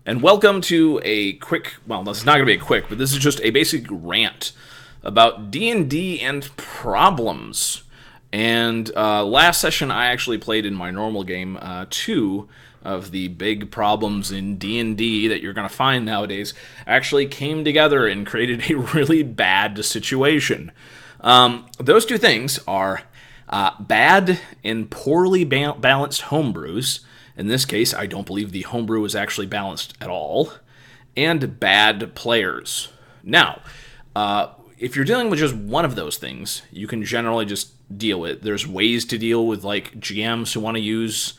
and welcome to a quick, well, this is not going to be a quick, but this is just a basic rant about D&D and problems. And last session, I actually played in my normal game two of the big problems in D&D that you're going to find nowadays actually came together and created a really bad situation. Those two things are bad and poorly balanced homebrews. In this case, I don't believe the homebrew is actually balanced at all. And bad players. Now, if you're dealing with just one of those things, you can generally just deal with it. There's ways to deal with like GMs who want to use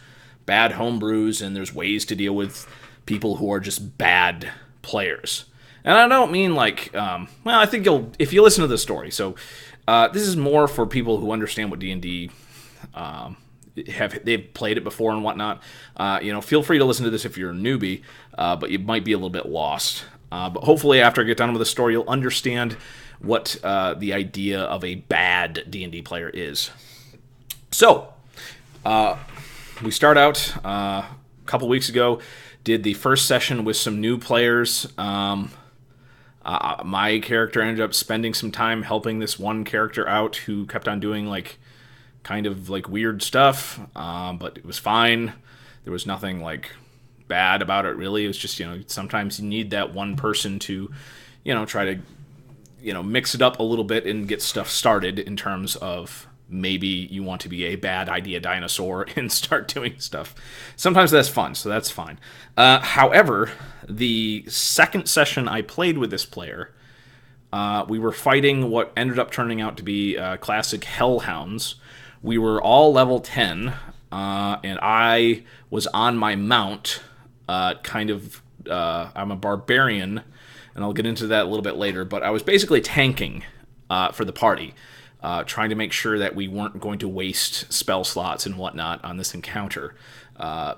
bad homebrews, and there's ways to deal with people who are just bad players. And I don't mean like, I think if you listen to the story. So this is more for people who understand what D&D they've played it before and whatnot. Feel free to listen to this if you're a newbie, but you might be a little bit lost. But hopefully, after I get done with the story, you'll understand what the idea of a bad D&D player is. So, we start out a couple weeks ago. Did the first session with some new players. My character ended up spending some time helping this one character out who kept on doing like kind of like weird stuff, but it was fine. There was nothing like bad about it really. It was just, sometimes you need that one person to, try to, mix it up a little bit and get stuff started in terms of maybe you want to be a bad idea dinosaur and start doing stuff. Sometimes that's fun, so that's fine. However, the second session I played with this player, we were fighting what ended up turning out to be classic hellhounds. We were all level 10, and I was on my mount, I'm a barbarian, and I'll get into that a little bit later, but I was basically tanking for the party, trying to make sure that we weren't going to waste spell slots and whatnot on this encounter,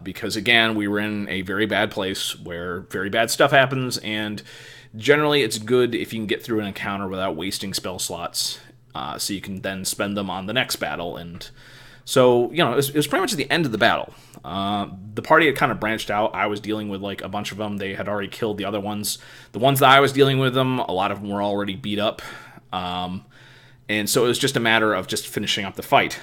because, again, we were in a very bad place where very bad stuff happens, and generally it's good if you can get through an encounter without wasting spell slots, so you can then spend them on the next battle. And so, it was pretty much at the end of the battle. The party had kind of branched out. I was dealing with like a bunch of them. They had already killed the other ones. The ones that I was dealing with them, a lot of them were already beat up. And so it was just a matter of just finishing up the fight.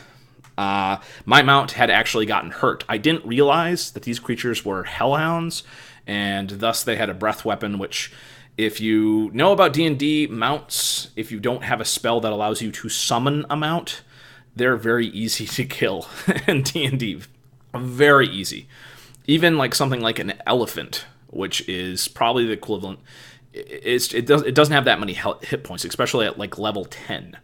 My mount had actually gotten hurt. I didn't realize that these creatures were hellhounds, and thus they had a breath weapon, which, if you know about D&D, mounts, if you don't have a spell that allows you to summon a mount, they're very easy to kill in D&D. Very easy. Even like something like an elephant, which is probably the equivalent. It doesn't have that many hit points, especially at like level 10.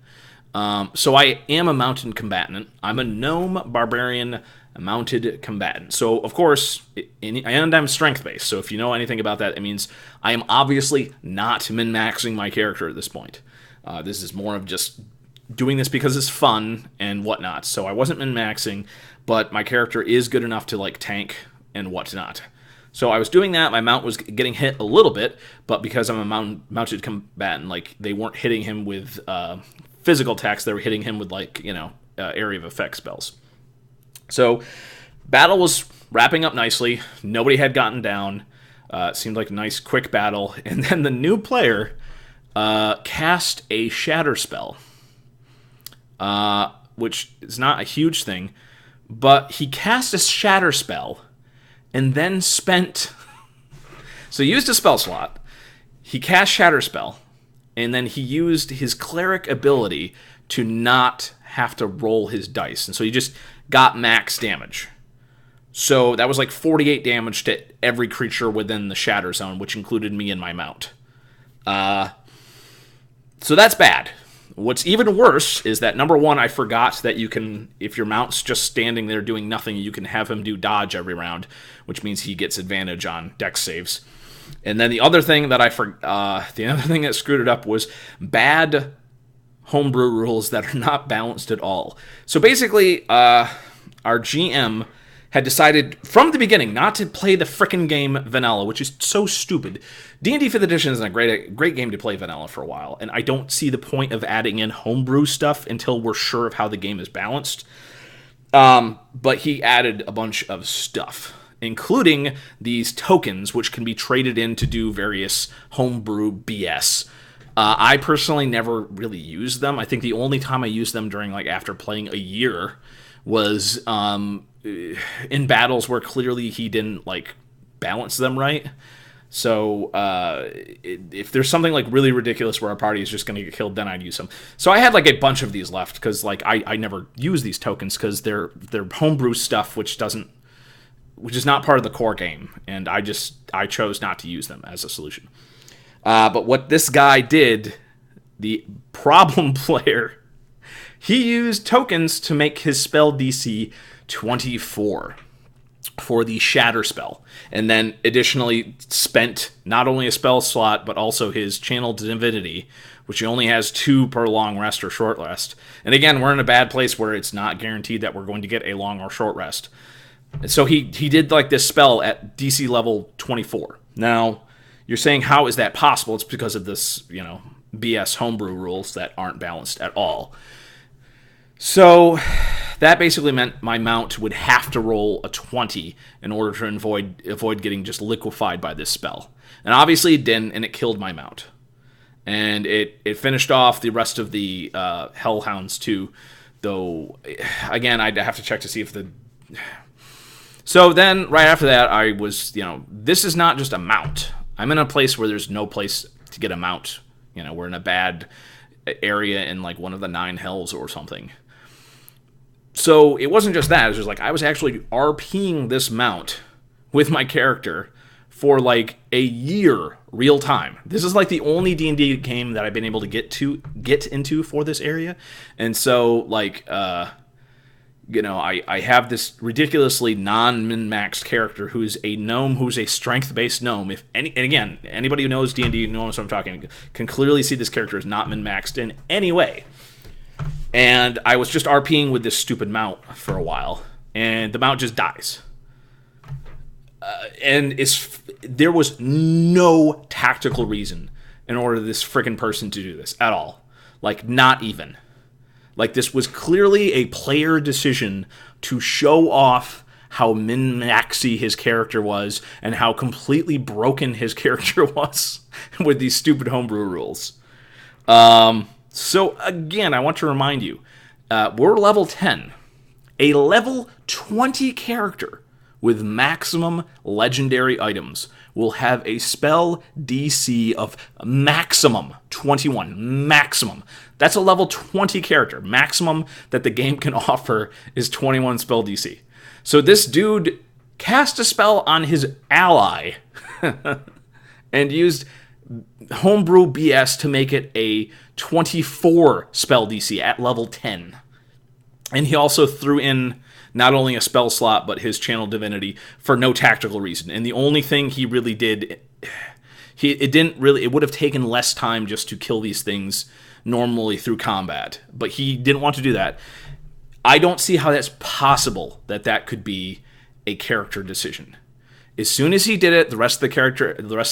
So I am a mounted combatant. I'm a gnome barbarian mounted combatant. So, of course, and I'm strength-based. So if you know anything about that, it means I am obviously not min-maxing my character at this point. This is more of just doing this because it's fun and whatnot. So I wasn't min-maxing, but my character is good enough to like tank and whatnot. So I was doing that. My mount was getting hit a little bit, but because I'm a mounted combatant, like they weren't hitting him with physical attacks. They were hitting him with like area of effect spells. So, battle was wrapping up nicely. Nobody had gotten down. It seemed like a nice, quick battle. And then the new player cast a shatter spell, which is not a huge thing. But he cast a shatter spell and then spent... So he used a spell slot. He cast shatter spell. And then he used his cleric ability to not have to roll his dice. And so he just got max damage. So that was like 48 damage to every creature within the shatter zone, which included me and my mount. So that's bad. What's even worse is that, number one, I forgot that you can, if your mount's just standing there doing nothing, you can have him do dodge every round, which means he gets advantage on dex saves. And then the other thing that the other thing that screwed it up was bad homebrew rules that are not balanced at all. So basically, our GM had decided from the beginning not to play the frickin' game vanilla, which is so stupid. D&D 5th Edition is a great game to play vanilla for a while, and I don't see the point of adding in homebrew stuff until we're sure of how the game is balanced. But he added a bunch of stuff. including these tokens, which can be traded in to do various homebrew BS. I personally never really used them. I think the only time I used them during, like, after playing a year was in battles where clearly he didn't, like, balance them right. So if there's something like really ridiculous where our party is just going to get killed, then I'd use them. So I had like a bunch of these left because like I never use these tokens because they're homebrew stuff, which is not part of the core game, and I chose not to use them as a solution. But what this guy did, the problem player, he used tokens to make his spell DC 24. For the Shatter spell, and then additionally spent not only a spell slot, but also his Channel Divinity, which he only has 2 per long rest or short rest. And again, we're in a bad place where it's not guaranteed that we're going to get a long or short rest. And so he did like this spell at DC level 24. Now, you're saying, how is that possible? It's because of this, BS homebrew rules that aren't balanced at all. So that basically meant my mount would have to roll a 20 in order to avoid getting just liquefied by this spell. And obviously it didn't, and it killed my mount. And it finished off the rest of the Hellhounds too, though, again, I'd have to check to see if the... So then, right after that, I was, this is not just a mount. I'm in a place where there's no place to get a mount. We're in a bad area in, like, one of the 9 hells or something. So it wasn't just that. It was just like I was actually RPing this mount with my character for like a year real time. This is like the only D&D game that I've been able to get into for this area. And so like I have this ridiculously non-min-maxed character who's a gnome, who's a strength-based gnome. And again, anybody who knows D&D knows what I'm talking, can clearly see this character is not min-maxed in any way. And I was just RPing with this stupid mount for a while, and the mount just dies. And there was no tactical reason in order for this freaking person to do this at all. Like, not even. Like, this was clearly a player decision to show off how min-maxy his character was and how completely broken his character was with these stupid homebrew rules. So, again, I want to remind you, we're level 10. A level 20 character with maximum legendary items will have a spell DC of maximum 21. Maximum. That's a level 20 character. Maximum that the game can offer is 21 spell DC. So this dude cast a spell on his ally and used homebrew BS to make it a 24 spell DC at level 10. And he also threw in not only a spell slot, but his Channel Divinity for no tactical reason. And the only thing he really did, it would have taken less time just to kill these things normally through combat. But he didn't want to do that. I don't see how that's possible that could be a character decision. As soon as he did it, the rest of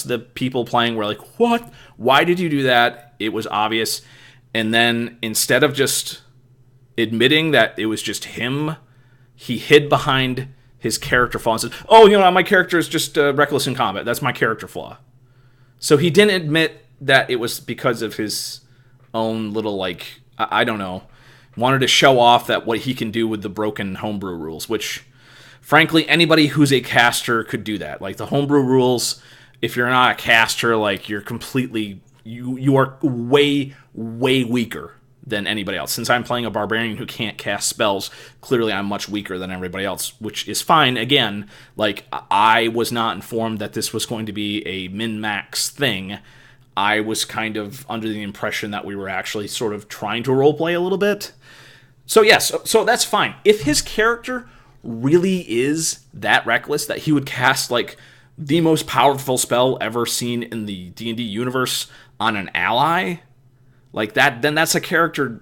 the people playing were like, what? Why did you do that? It was obvious. And then instead of just admitting that it was just him, he hid behind his character flaw and said, oh, my character is just reckless in combat. That's my character flaw. So he didn't admit that it was because of his own little, like, I don't know, wanted to show off that what he can do with the broken homebrew rules, which... Frankly, anybody who's a caster could do that. Like, the homebrew rules, if you're not a caster, like, you're completely... You are way, way weaker than anybody else. Since I'm playing a barbarian who can't cast spells, clearly I'm much weaker than everybody else, which is fine. Again, like, I was not informed that this was going to be a min-max thing. I was kind of under the impression that we were actually sort of trying to roleplay a little bit. So, yes, so that's fine. If his character... really is that reckless that he would cast like the most powerful spell ever seen in the D&D universe on an ally like that, then that's a character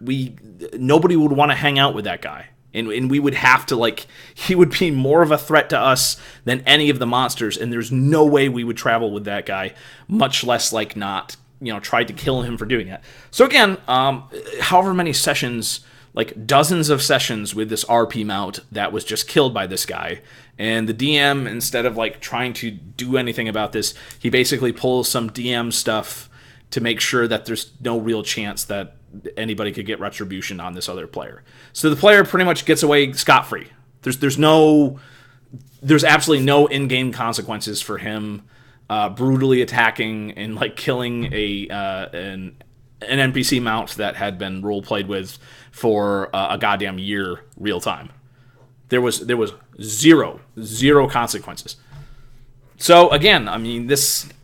nobody would want to hang out with that guy, and we would have to, like, he would be more of a threat to us than any of the monsters, and there's no way we would travel with that guy, much less like not tried to kill him for doing that. So again, however many sessions like dozens of sessions with this RP mount that was just killed by this guy. And the DM, instead of like trying to do anything about this, he basically pulls some DM stuff to make sure that there's no real chance that anybody could get retribution on this other player. So the player pretty much gets away scot-free. There's absolutely no in-game consequences for him brutally attacking and like killing an NPC mount that had been role played with for a goddamn year real time. There was zero consequences. So again, I mean,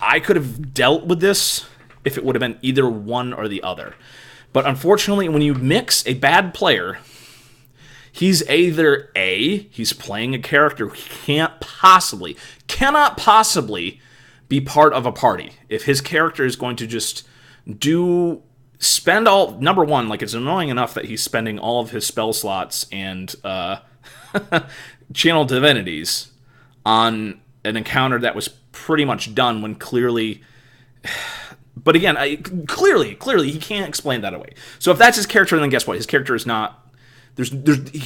I could have dealt with this if it would have been either one or the other. But unfortunately, when you mix a bad player, he's either he's playing a character who cannot possibly be part of a party. If his character is going to just number one, like, it's annoying enough that he's spending all of his spell slots and channel divinities on an encounter that was pretty much done when clearly. But again, clearly he can't explain that away. So if that's his character, then guess what? His character is not.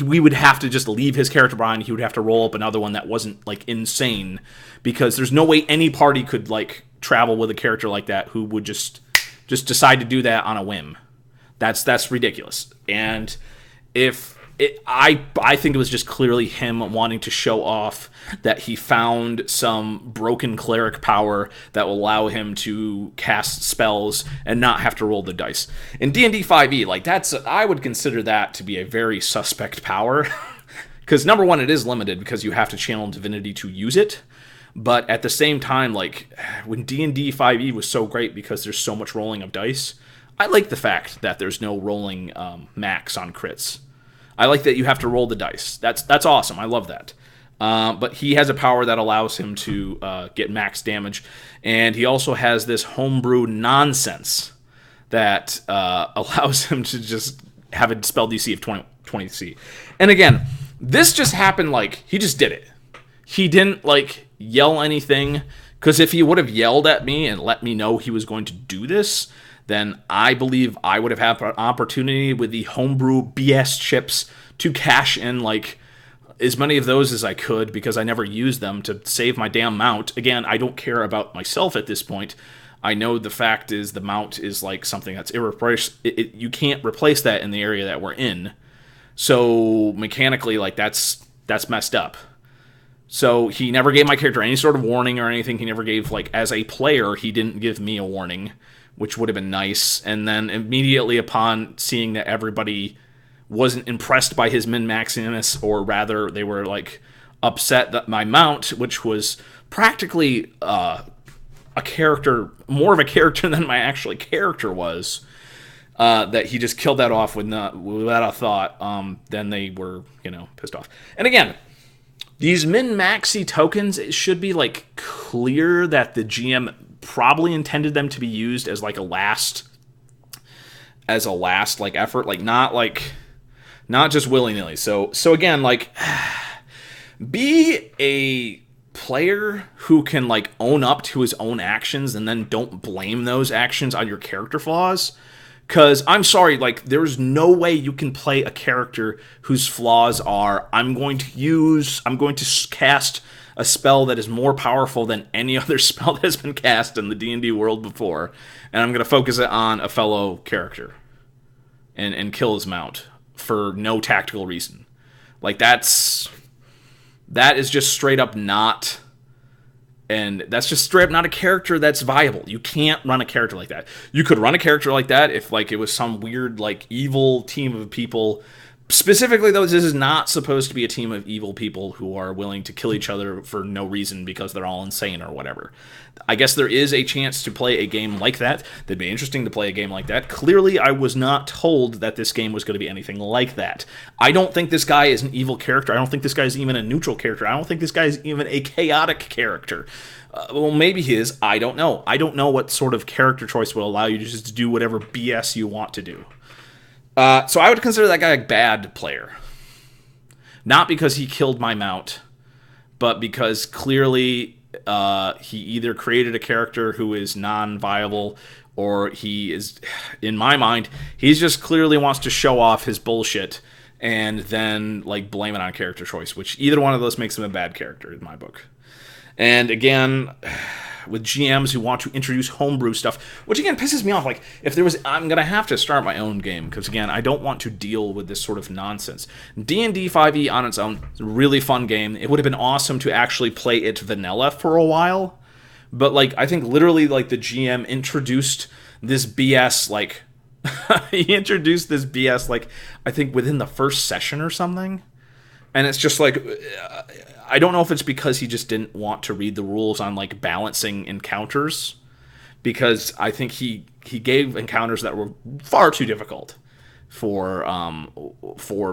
We would have to just leave his character behind. He would have to roll up another one that wasn't like insane, because there's no way any party could like travel with a character like that who would just decide to do that on a whim. That's ridiculous. And I think it was just clearly him wanting to show off that he found some broken cleric power that will allow him to cast spells and not have to roll the dice. In D&D 5e, like, I would consider that to be a very suspect power. Because number one, it is limited because you have to channel divinity to use it. But at the same time, like, when D&D 5e was so great because there's so much rolling of dice, I like the fact that there's no rolling max on crits. I like that you have to roll the dice. That's awesome. I love that. But he has a power that allows him to get max damage. And he also has this homebrew nonsense that allows him to just have a spell DC of 20C. And again, this just happened, like, he just did it. He didn't, like, yell anything. Because if he would have yelled at me and let me know he was going to do this, then I believe I would have had an opportunity with the homebrew BS chips to cash in, like, as many of those as I could, because I never used them to save my damn mount. Again, I don't care about myself at this point. I know the fact is the mount is, like, something that's irreplaceable. You can't replace that in the area that we're in. So mechanically, like, that's messed up. So he never gave my character any sort of warning or anything. He never gave, like, as a player, he didn't give me a warning, which would have been nice. And then immediately upon seeing that everybody wasn't impressed by his min-maxiness, or rather they were, like, upset that my mount, which was practically a character, more of a character than my actual character was, that he just killed that off without a thought, then they were, pissed off. And again, these min-maxi tokens, it should be, like, clear that the GM probably intended them to be used as, like, a last like effort, like, not just willy-nilly. So again, like, be a player who can, like, own up to his own actions and then don't blame those actions on your character flaws. Because, I'm sorry, like, there's no way you can play a character whose flaws are, I'm going to cast a spell that is more powerful than any other spell that has been cast in the D&D world before, and I'm going to focus it on a fellow character and kill his mount for no tactical reason. Like, that is just straight up not... And that's just straight up not a character that's viable. You can't run a character like that. You could run a character like that if, like, it was some weird, like, evil team of people. Specifically, though, this is not supposed to be a team of evil people who are willing to kill each other for no reason because they're all insane or whatever. I guess there is a chance to play a game like that. That'd be interesting to play a game like that. Clearly, I was not told that this game was going to be anything like that. I don't think this guy is an evil character. I don't think this guy is even a neutral character. I don't think this guy is even a chaotic character. Well, maybe he is. I don't know. I don't know what sort of character choice will allow you to just do whatever BS you want to do. So I would consider that guy a bad player. Not because he killed my mount, but because clearly he either created a character who is non-viable, or he is, in my mind, he just clearly wants to show off his bullshit and then like blame it on character choice, which either one of those makes him a bad character in my book. And again, with GMs who want to introduce homebrew stuff, which again pisses me off. Like, if there was, I'm gonna have to start my own game, because again, I don't want to deal with this sort of nonsense. D&D 5e on its own is a really fun game. It would have been awesome to actually play it vanilla for a while, but like, I think literally like the GM introduced this BS like he introduced this BS like I think within the first session or something, and it's just like I don't know if it's because he just didn't want to read the rules on like balancing encounters, because I think he gave encounters that were far too difficult for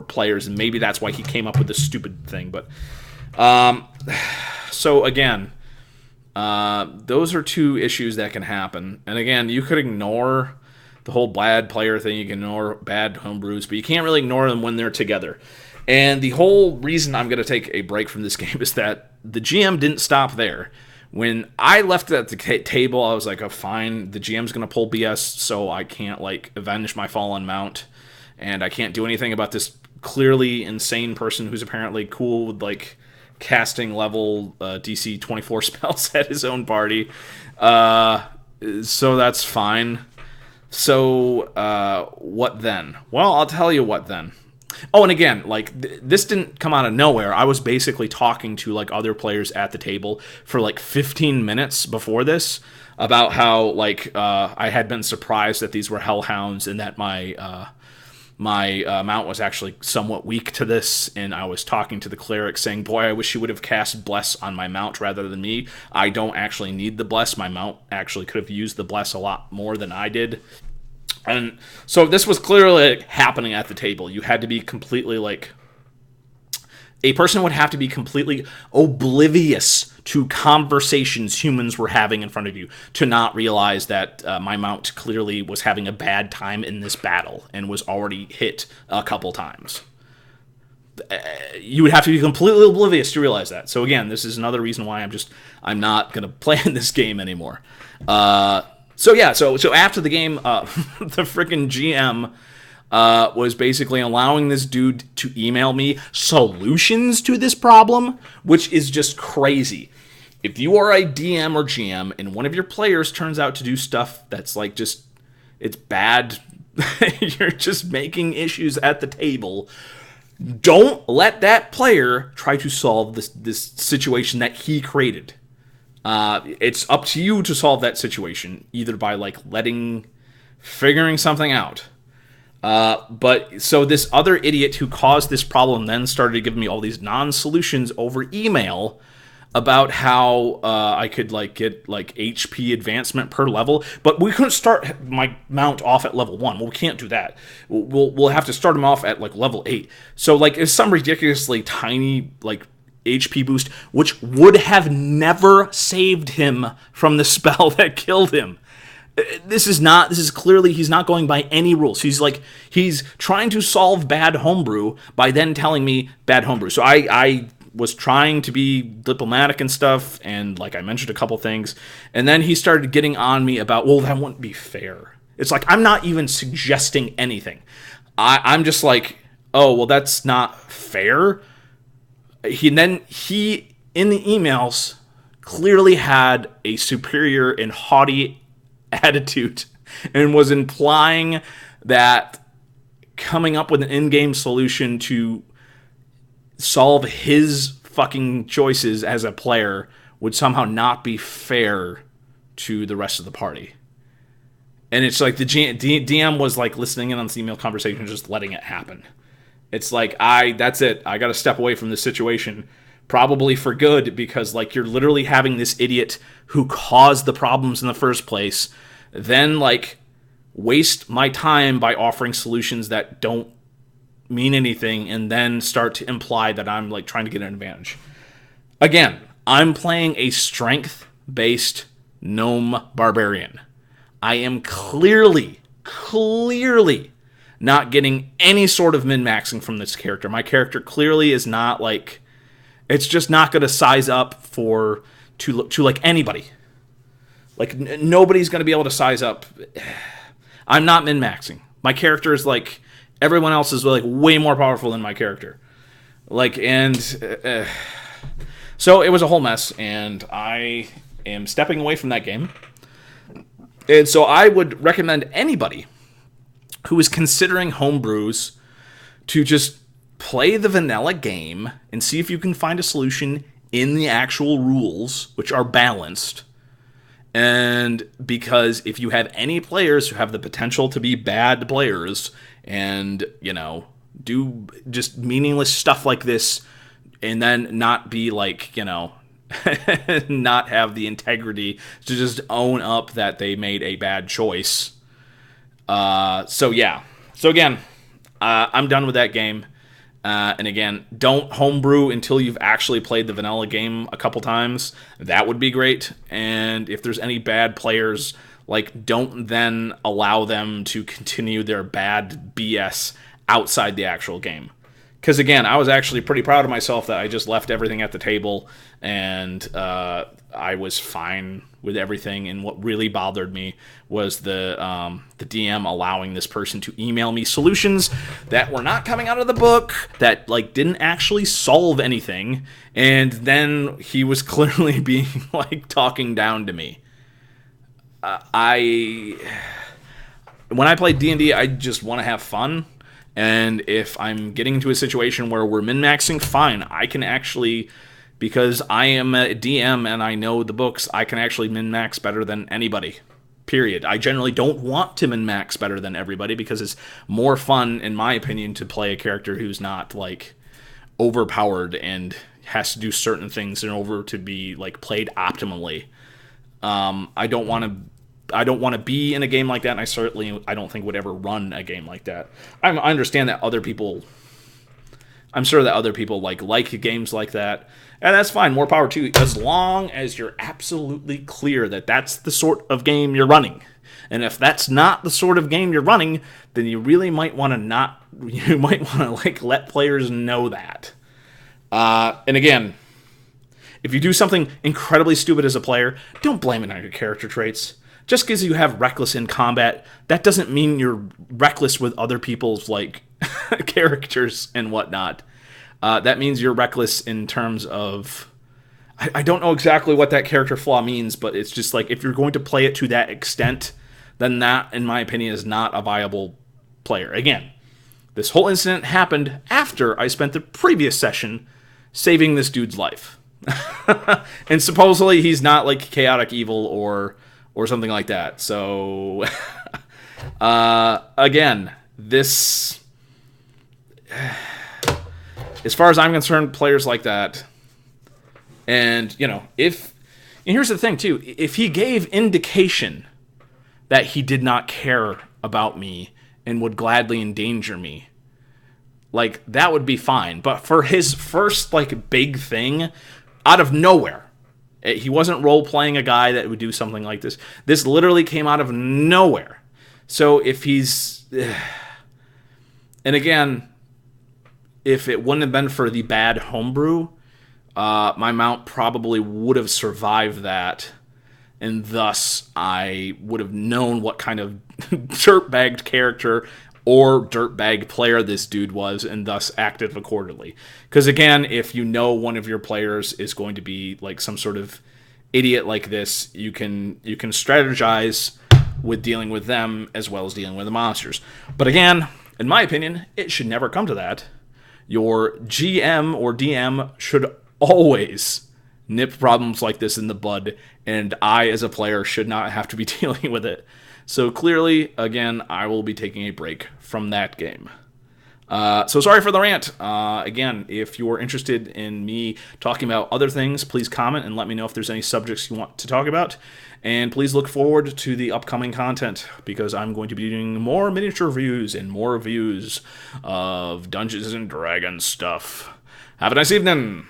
players, and maybe that's why he came up with this stupid thing. But so again, those are two issues that can happen. And again, you could ignore the whole bad player thing, you can ignore bad homebrews, but you can't really ignore them when they're together. And the whole reason I'm going to take a break from this game is that the GM didn't stop there. When I left at the table, I was like, oh, fine, the GM's going to pull BS, so I can't, like, avenge my fallen mount, and I can't do anything about this clearly insane person who's apparently cool with, like, casting level DC 24 spells at his own party. So that's fine. So, what then? Well, I'll tell you what then. Oh, and again, like, this didn't come out of nowhere. I was basically talking to, like, other players at the table for, like, 15 minutes before this about how, like, I had been surprised that these were hellhounds and that my mount was actually somewhat weak to this, and I was talking to the cleric saying, boy, I wish you would have cast Bless on my mount rather than me. I don't actually need the Bless. My mount actually could have used the Bless a lot more than I did. And so this was clearly happening at the table. You had to be completely, like, a person would have to be completely oblivious to conversations humans were having in front of you to not realize that my mount clearly was having a bad time in this battle and was already hit a couple times. You would have to be completely oblivious to realize that. So again, this is another reason why I'm not going to play in this game anymore. So after the game, the freaking GM was basically allowing this dude to email me solutions to this problem, which is just crazy. If you are a DM or GM and one of your players turns out to do stuff that's like just, it's bad, you're just making issues at the table, don't let that player try to solve this situation that he created. It's up to you to solve that situation, either by like figuring something out. But so this other idiot who caused this problem then started giving me all these non-solutions over email about how I could like get like HP advancement per level, but we couldn't start my mount off at level 1. Well, we can't do that. We'll have to start him off at like level 8. So like it's some ridiculously tiny like HP boost, which would have never saved him from the spell that killed him. This is clearly, he's not going by any rules. He's trying to solve bad homebrew by then telling me bad homebrew. So I was trying to be diplomatic and stuff, and like I mentioned a couple things, and then he started getting on me about, well, that wouldn't be fair. It's like, I'm not even suggesting anything. I'm just like, oh, well, that's not fair. He in the emails clearly had a superior and haughty attitude and was implying that coming up with an in-game solution to solve his fucking choices as a player would somehow not be fair to the rest of the party. And it's like the DM was like listening in on this email conversation, just letting it happen. It's like, that's it. I got to step away from this situation, probably for good, because like you're literally having this idiot who caused the problems in the first place, then like waste my time by offering solutions that don't mean anything, and then start to imply that I'm like trying to get an advantage. Again, I'm playing a strength-based gnome barbarian. I am clearly not getting any sort of min-maxing from this character. My character clearly is not like, it's just not going to size up for to like anybody. Like nobody's going to be able to size up. I'm not min-maxing. My character is like everyone else is like way more powerful than my character. Like so it was a whole mess, and I am stepping away from that game. And so I would recommend anybody who is considering homebrews to just play the vanilla game and see if you can find a solution in the actual rules, which are balanced. And because if you have any players who have the potential to be bad players and, you know, do just meaningless stuff like this and then not be like, you know, not have the integrity to just own up that they made a bad choice. So yeah. So again, I'm done with that game. And again, don't homebrew until you've actually played the vanilla game a couple times. That would be great. And if there's any bad players, like, don't then allow them to continue their bad BS outside the actual game. Because again, I was actually pretty proud of myself that I just left everything at the table, and I was fine with everything. And what really bothered me was the DM allowing this person to email me solutions that were not coming out of the book, that like didn't actually solve anything, and then he was clearly being like talking down to me. When I play D&D, I just want to have fun. And if I'm getting into a situation where we're min-maxing, fine. I can actually, because I am a DM and I know the books, I can actually min-max better than anybody. Period. I generally don't want to min-max better than everybody because it's more fun, in my opinion, to play a character who's not, like, overpowered and has to do certain things in order to be, like, played optimally. I don't want to be in a game like that, and I don't think would ever run a game like that. I understand that other people, I'm sure that other people like games like that, and that's fine, more power to you, as long as you're absolutely clear that that's the sort of game you're running. And if that's not the sort of game you're running, then you really might want to like let players know that. And again, if you do something incredibly stupid as a player, don't blame it on your character traits. Just because you have reckless in combat, that doesn't mean you're reckless with other people's, like, characters and whatnot. That means you're reckless in terms of... I don't know exactly what that character flaw means, but it's just like, if you're going to play it to that extent, then that, in my opinion, is not a viable player. Again, this whole incident happened after I spent the previous session saving this dude's life. And supposedly he's not, like, chaotic evil or something like that. So, again, this, as far as I'm concerned, players like that, and, you know, and here's the thing, too, if he gave indication that he did not care about me and would gladly endanger me, like, that would be fine. But for his first, like, big thing, out of nowhere, he wasn't role-playing a guy that would do something like this. This literally came out of nowhere. So if he's... And again, if it wouldn't have been for the bad homebrew, my mount probably would have survived that. And thus, I would have known what kind of dirtbagged character or dirtbag player this dude was, and thus acted accordingly. Because again, if you know one of your players is going to be like some sort of idiot like this, you can strategize with dealing with them as well as dealing with the monsters. But again, in my opinion, it should never come to that. Your GM or DM should always nip problems like this in the bud, and I, as a player, should not have to be dealing with it. So clearly, again, I will be taking a break from that game. So sorry for the rant. Again, if you're interested in me talking about other things, please comment and let me know if there's any subjects you want to talk about. And please look forward to the upcoming content, because I'm going to be doing more miniature reviews and more reviews of Dungeons & Dragons stuff. Have a nice evening.